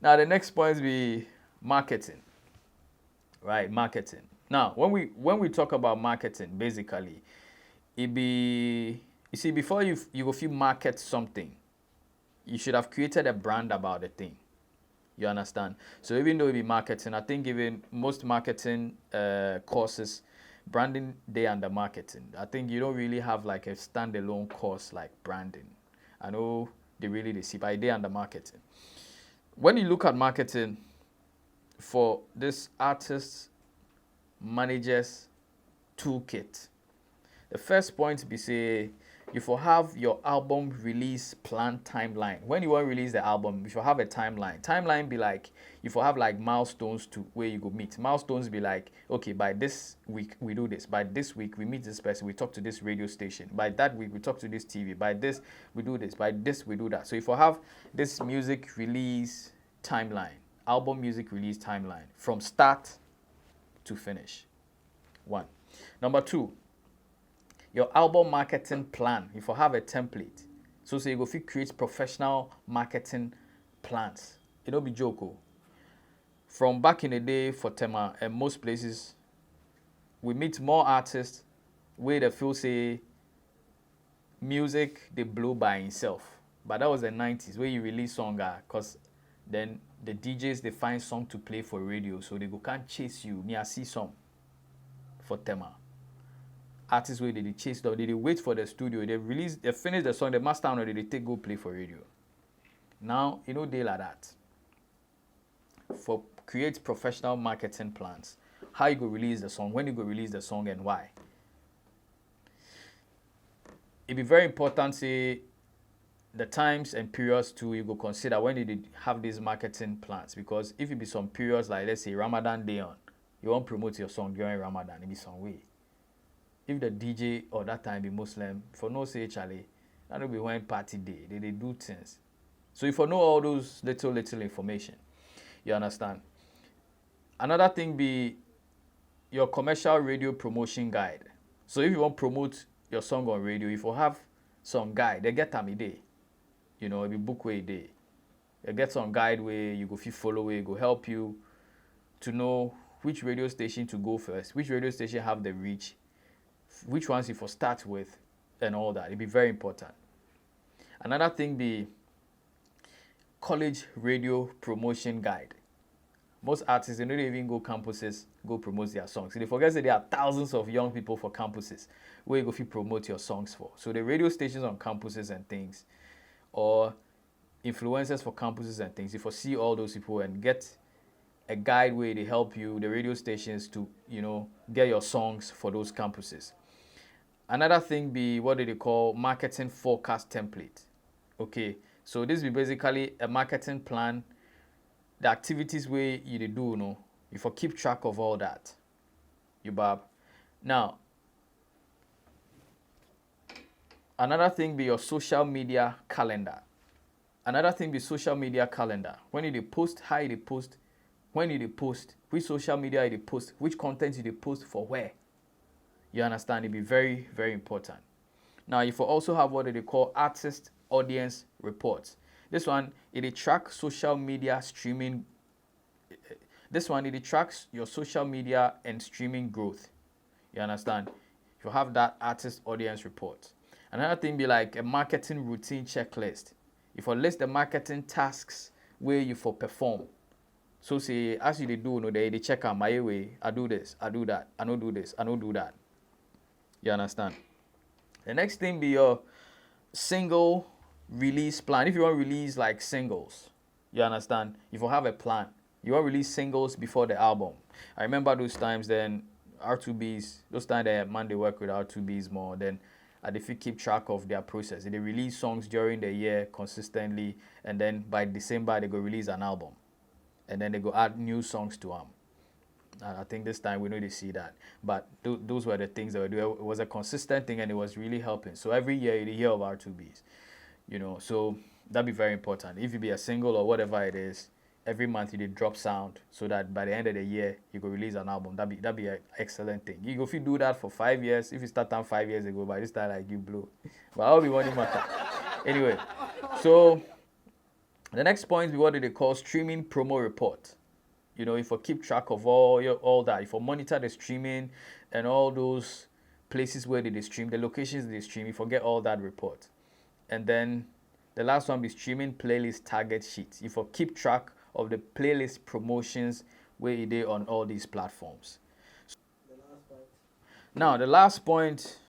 Now the next point be marketing, right? Marketing. Now when we talk about marketing, basically, it be you see before you if you market something, you should have created a brand about the thing. You understand? So even though it be marketing, I think even most marketing courses, branding they under marketing. I think you don't really have like a standalone course like branding. I know they see, but they under marketing. When you look at marketing for this artists managers toolkit, the first point be say you for have your album release plan timeline. When you want to release the album, you should have a timeline. Timeline be like you for have like milestones to where you go meet. Milestones be like, okay, by this week we do this. By this week we meet this person. We talk to this radio station. By that week we talk to this TV. By this we do this. By this we do that. So if you have this music release timeline, album music release timeline from start to finish. One. Number two, your album marketing plan. If you have a template, so say you go fit create professional marketing plans. It don't be joke. Oh. From back in the day for Tema and most places, we meet more artists where they feel say music they blow by itself. But that was the 90s where you release song because then the DJs they find song to play for radio, so they go can't chase you. Me I see some for Tema. Artists where they chase them, they wait for the studio, they finish the song, the master down, they take go play for radio. Now, you know they like that. For create professional marketing plans. How you go release the song, when you go release the song and why. It be very important say the times and periods too you go consider when you have these marketing plans, because if it be some periods like let's say Ramadan day on, you won't promote your song during Ramadan, it be some way. If the DJ or that time be Muslim, for no say Charlie, that will be when party day. They do things. So if you know all those little information, you understand. Another thing be your commercial radio promotion guide. So if you want to promote your song on radio, if you have some guide, they get time a day. You know, it be book way a day. They get some guide where you go follow where it go help you to know which radio station to go first, which radio station have the reach, which ones you for start with, and all that. It'd be very important. Another thing be college radio promotion guide. Most artists, they don't even go campuses, go promote their songs. So they forget that there are thousands of young people for campuses where you go promote your songs for. So the radio stations on campuses and things, or influencers for campuses and things, if you see all those people and get a guide where they help you, the radio stations, to, you know, get your songs for those campuses. Another thing be what do they call marketing forecast template. Okay, so this be basically a marketing plan, the activities where you do, you know, if you keep track of all that. You bab. Now, another thing be your social media calendar. Another thing be social media calendar. When you post, how you post, when you post, which social media you post, which content you post for where. You understand? It be very, very important. Now, if you also have what they call artist audience reports. This one, it tracks social media streaming. This one, it tracks your social media and streaming growth. You understand? If you have that artist audience report. Another thing be like a marketing routine checklist. If you list the marketing tasks where you for perform. So say, as you do, you know, they check out my way. I do this, I do that, I don't do this, I don't do that. You understand? The next thing be your single release plan. If you want to release like singles, you understand? If you have a plan, you want to release singles before the album. I remember those times then R2Bs, those times that man they work with R2Bs more, then if you keep track of their process. They release songs during the year consistently, and then by December they go release an album. And then they go add new songs to them. I think this time we know they see that. But those were the things that we do. It was a consistent thing and it was really helping. So every year you hear of R2Bs. You know, so that'd be very important. If you be a single or whatever it is, every month you did drop sound so that by the end of the year you go release an album. That'd be an excellent thing. You go if you do that for 5 years, if you start down 5 years ago, by this time like you blow. But I'll be one matter. Anyway, so The next point is what they call streaming promo report. You know, if you keep track of all that, if you monitor the streaming and all those places where they stream, the locations they stream, you forget all that report. And then the last one is streaming playlist target sheets. If you keep track of the playlist promotions where it is on all these platforms. Now, the last point